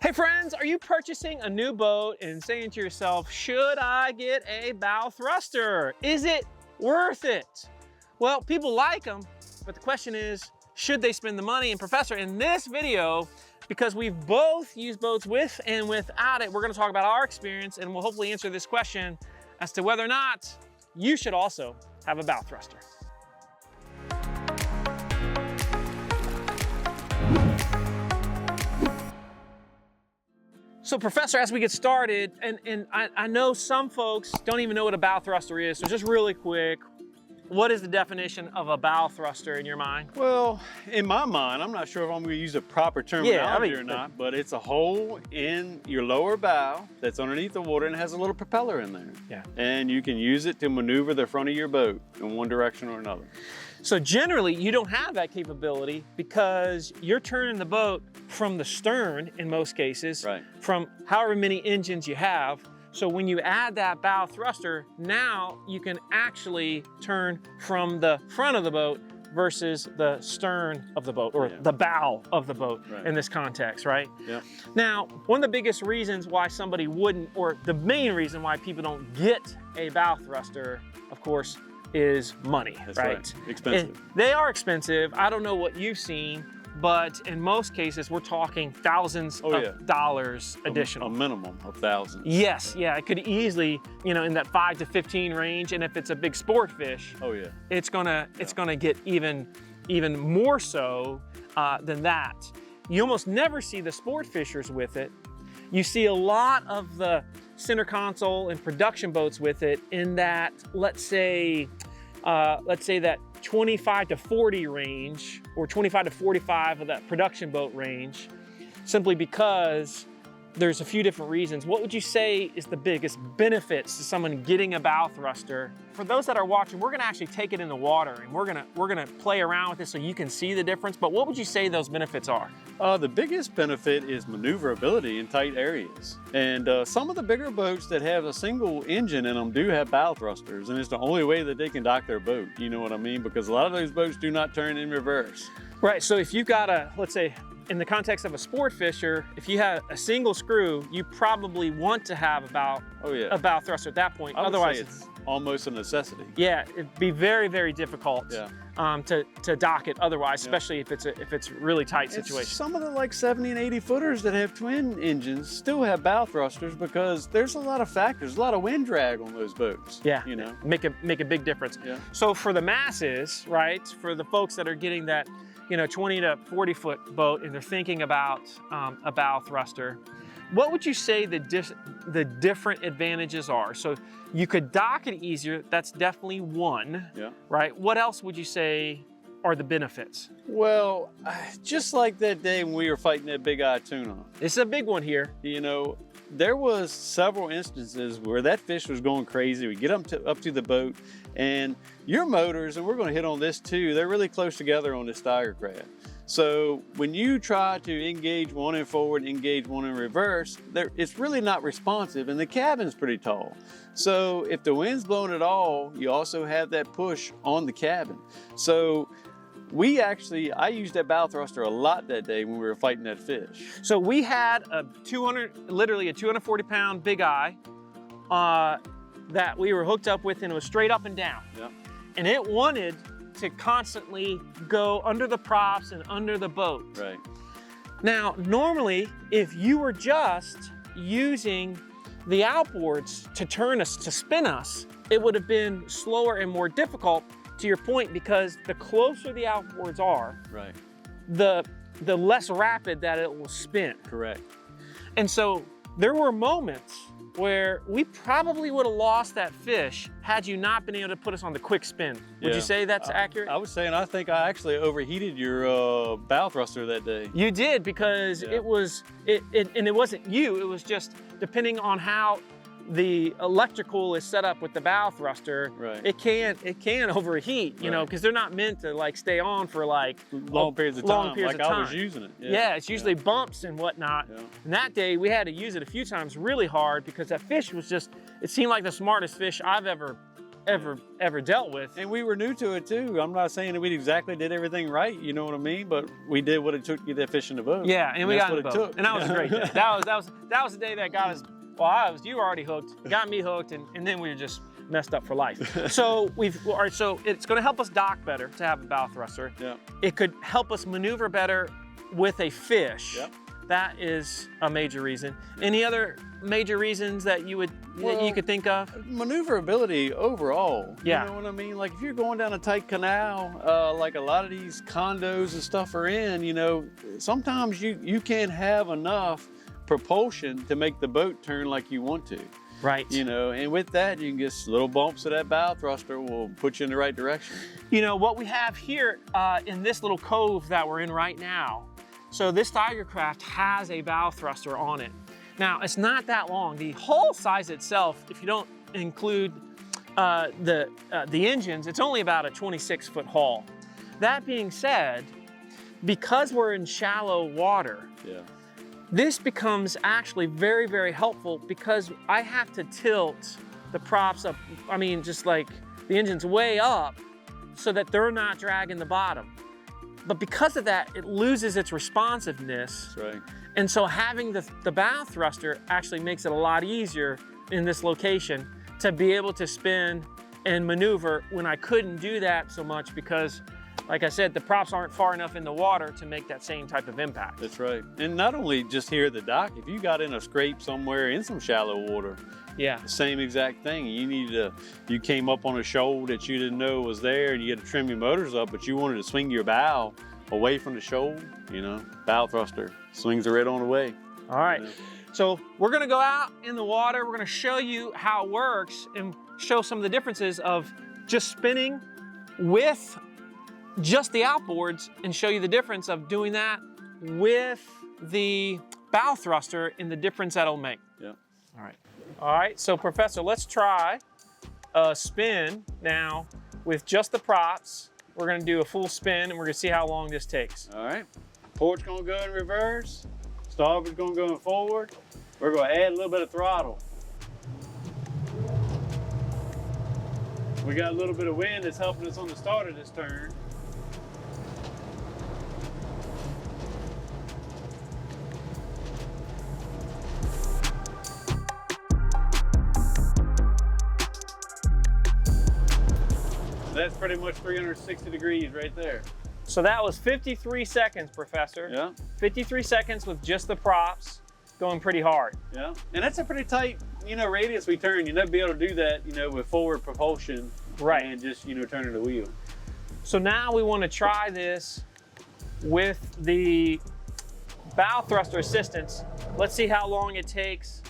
Hey friends, are you purchasing a new boat and saying to yourself, should I get a bow thruster? Is it worth it? Well, people like them, but the question is, should they spend the money? And Professor, in this video, because we've both used boats with and without it, we're gonna talk about our experience and we'll hopefully answer this question as to whether or not you should also have a bow thruster. So Professor, as we get started, and I know some folks don't even know what a bow thruster is, so just really quick, what is the definition of a bow thruster in your mind? Well, in my mind, I'm not sure if I'm going to use a proper terminology or not, but it's a hole in your lower bow that's underneath the water and has a little propeller in there. Yeah. And you can use it to maneuver the front of your boat in one direction or another. So generally, you don't have that capability because you're turning the boat from the stern in most cases, Right. from however many engines you have. So when you add that bow thruster, now you can actually turn from the front of the boat versus the stern of the boat, or the bow of the boat in this context, right? Yeah. Now, one of the biggest reasons why somebody wouldn't, or the main reason why people don't get a bow thruster, of course, is money, That's right? Expensive. And they are expensive. I don't know what you've seen, but in most cases, we're talking thousands of dollars additional. A minimum of thousands. Yes, yeah, it could easily, you know, in that 5 to 15 range. And if it's a big sport fish, it's gonna get even more so than that. You almost never see the sport fishers with it. You see a lot of the center console and production boats with it in that, let's say that 25 to 40 range, or 25 to 45 of that production boat range, simply because there's a few different reasons. What would you say is the biggest benefits to someone getting a bow thruster? For those that are watching, we're gonna actually take it in the water and we're gonna play around with this so you can see the difference, but what would you say those benefits are? The biggest benefit is maneuverability in tight areas. And some of the bigger boats that have a single engine in them do have bow thrusters, and it's the only way that they can dock their boat, you know what I mean? Because a lot of those boats do not turn in reverse. Right, so if you've got a, let's say, in the context of a sport fisher, if you have a single screw, you probably want to have a bow thruster at that point. Otherwise, it's almost a necessity. Yeah, it'd be very, very difficult to dock it otherwise, especially if it's really tight situation. Some of the like 70 and 80 footers that have twin engines still have bow thrusters because there's a lot of factors, a lot of wind drag on those boats. Yeah, you know, make a big difference. Yeah. So for the masses, right, for the folks that are getting that, you know, 20 to 40 foot boat and they're thinking about a bow thruster, what would you say the different advantages are? So you could dock it easier, that's definitely one, right? What else would you say are the benefits? Well, just like that day when we were fighting that big eye tuna. It's a big one here. You know, there was several instances where that fish was going crazy. We get up to the boat and your motors, and we're going to hit on this too, they're really close together on this tiger crab. So when you try to engage one in forward, engage one in reverse, it's really not responsive, and the cabin's pretty tall. So if the wind's blowing at all, you also have that push on the cabin. So I used that bow thruster a lot that day when we were fighting that fish. So we had literally a 240 pound big eye that we were hooked up with, and it was straight up and down. Yeah. And it wanted to constantly go under the props and under the boat. Right. Now, normally, if you were just using the outboards to turn us, to spin us, it would have been slower and more difficult, to your point, because the closer the outboards are, right, the less rapid that it will spin. Correct. And so there were moments where we probably would have lost that fish had you not been able to put us on the quick spin. Would you say that's accurate? I would say, and I think I actually overheated your bow thruster that day. You did, because it wasn't you, it was just depending on how the electrical is set up with the bow thruster, it can overheat, you know, because they're not meant to like stay on for like long periods of time, like I was using it. Yeah, it's usually bumps and whatnot. And that day we had to use it a few times really hard because that fish was just, it seemed like the smartest fish I've ever ever dealt with. And we were new to it too. I'm not saying that we exactly did everything right, you know what I mean? But we did what it took to get that fish in the boat. Yeah, and we got what in the it boat. took. And that was a great day. That was the day that got us. Well, you were already hooked, got me hooked, and then we were just messed up for life. So so it's going to help us dock better to have a bow thruster. Yeah. It could help us maneuver better with a fish. Yep. That is a major reason. Any other major reasons that you could think of? Maneuverability overall. Yeah. You know what I mean? Like if you're going down a tight canal, like a lot of these condos and stuff are in, you know, sometimes you can't have enough propulsion to make the boat turn like you want to. Right. You know, and with that, you can get little bumps of that bow thruster will put you in the right direction. You know, what we have here in this little cove that we're in right now, so this Tiger craft has a bow thruster on it. Now, it's not that long. The hull size itself, if you don't include the engines, it's only about a 26-foot hull. That being said, because we're in shallow water, Yeah. this becomes actually very, very helpful because I have to tilt the props up, I mean, just like the engine's way up so that they're not dragging the bottom. But because of that, it loses its responsiveness. That's right. And so having the bow thruster actually makes it a lot easier in this location to be able to spin and maneuver when I couldn't do that so much because, like I said, the props aren't far enough in the water to make that same type of impact. That's right. And not only just here at the dock, if you got in a scrape somewhere in some shallow water, Yeah. same exact thing. You came up on a shoal that you didn't know was there and you had to trim your motors up, but you wanted to swing your bow away from the shoal, you know, bow thruster swings it right on away. All right. You know? So we're gonna go out in the water. We're gonna show you how it works and show some of the differences of just spinning with just the outboards and show you the difference of doing that with the bow thruster and the difference that'll make. Yeah. All right. All right, so Professor, let's try a spin now with just the props. We're gonna do a full spin and we're gonna see how long this takes. All right. Port's gonna go in reverse. Starboard's gonna go in forward. We're gonna add a little bit of throttle. We got a little bit of wind that's helping us on the start of this turn. That's pretty much 360 degrees right there. So that was 53 seconds, Professor. Yeah. 53 seconds with just the props going pretty hard. Yeah. And that's a pretty tight, you know, radius we turn. You'll never be able to do that, you know, with forward propulsion. Right. And just, you know, turning the wheel. So now we want to try this with the bow thruster assistance. Let's see how long it takes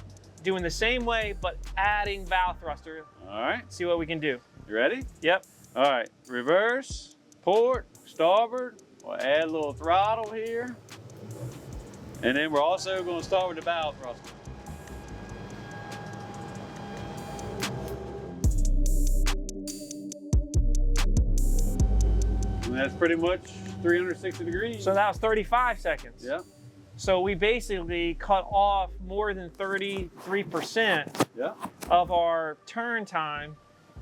doing the same way, but adding bow thruster. All right. See what we can do. You ready? Yep. All right. Reverse, port, starboard. We'll add a little throttle here. And then we're also going to start with the bow thruster. And that's pretty much 360 degrees. So that was 35 seconds. Yeah. So we basically cut off more than 33% Yeah. of our turn time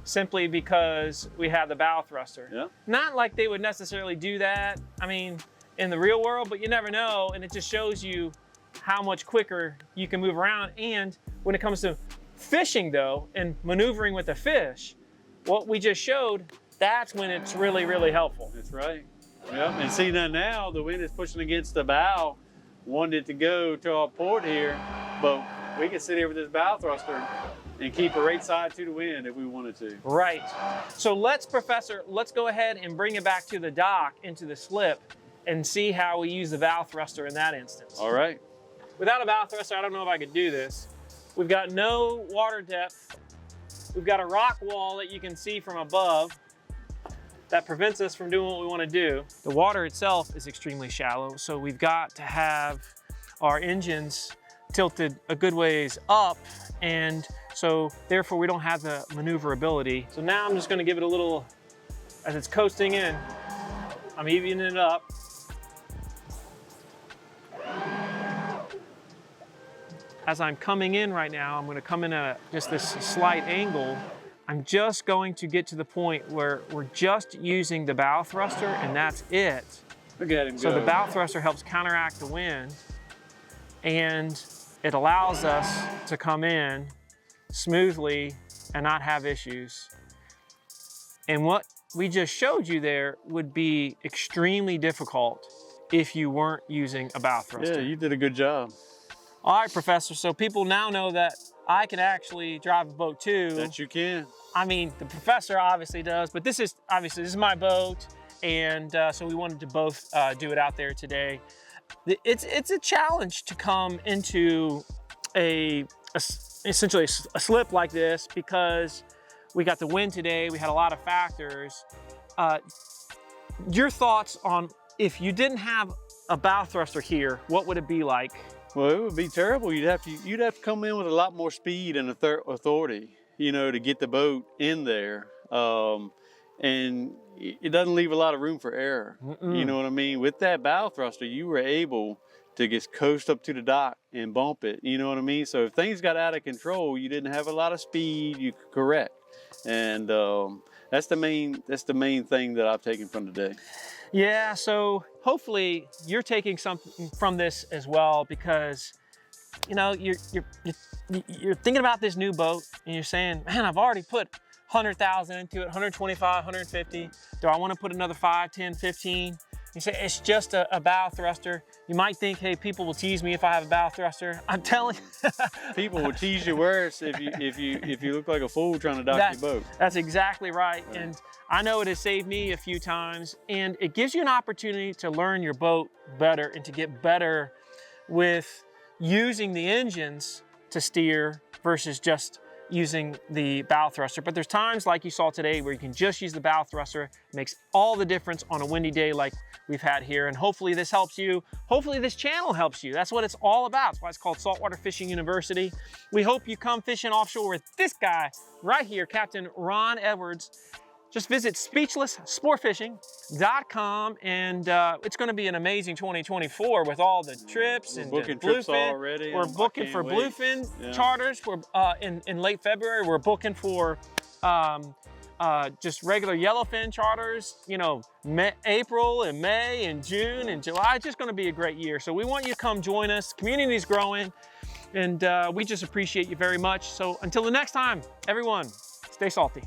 simply because we have the bow thruster. Yeah. Not like they would necessarily do that, I mean, in the real world, but you never know, and it just shows you how much quicker you can move around. And when it comes to fishing though, and maneuvering with a fish, what we just showed, that's when it's really, really helpful. That's right. Yep. And see now the wind is pushing against the bow. Wanted it to go to our port here, but we can sit here with this bow thruster and keep it right side to the wind if we wanted to. Right. So Professor, let's go ahead and bring it back to the dock into the slip and see how we use the bow thruster in that instance. All right. Without a bow thruster, I don't know if I could do this. We've got no water depth. We've got a rock wall that you can see from above that prevents us from doing what we want to do. The water itself is extremely shallow, so we've got to have our engines tilted a good ways up, and so therefore we don't have the maneuverability. So now I'm just going to give it a little, as it's coasting in, I'm evening it up. As I'm coming in right now, I'm going to come in at just this slight angle. I'm just going to get to the point where we're just using the bow thruster and that's it. Look at him So go. the bow thruster helps counteract the wind and it allows us to come in smoothly and not have issues. And what we just showed you there would be extremely difficult if you weren't using a bow thruster. Yeah, you did a good job. All right, Professor, so people now know that I can actually drive a boat too. That you can. I mean, the professor obviously does, but this is my boat, and so we wanted to both do it out there today. It's a challenge to come into essentially a slip like this because we got the wind today, we had a lot of factors. Your thoughts on if you didn't have a bow thruster here, what would it be like? Well, it would be terrible. You'd have to come in with a lot more speed and authority, you know, to get the boat in there. And it doesn't leave a lot of room for error. You know what I mean? With that bow thruster, you were able to just coast up to the dock and bump it. You know what I mean? So if things got out of control, you didn't have a lot of speed, you could correct. And that's the main thing that I've taken from today. Yeah, so hopefully you're taking something from this as well because, you know, you're thinking about this new boat and you're saying, man, I've already put 100,000 into it, 125, 150. Do I want to put another 5, 10, 15? You say, it's just a bow thruster. You might think, hey, people will tease me if I have a bow thruster. I'm telling you. People will tease you worse if you look like a fool trying to dock your boat. That's exactly right. And I know it has saved me a few times, and it gives you an opportunity to learn your boat better and to get better with using the engines to steer versus just using the bow thruster. But there's times like you saw today where you can just use the bow thruster. It makes all the difference on a windy day like we've had here. And hopefully this helps you. Hopefully this channel helps you. That's what it's all about. That's why it's called Saltwater Fishing University. We hope you come fishing offshore with this guy right here, Captain Ron Edwards. Just visit speechlesssportfishing.com and it's going to be an amazing 2024 with all the trips and booking trips already. We're booking for bluefin charters. We're in late February. We're booking for just regular yellowfin charters. You know, April and May and June and July. It's just going to be a great year. So we want you to come join us. Community's growing, and we just appreciate you very much. So until the next time, everyone, stay salty.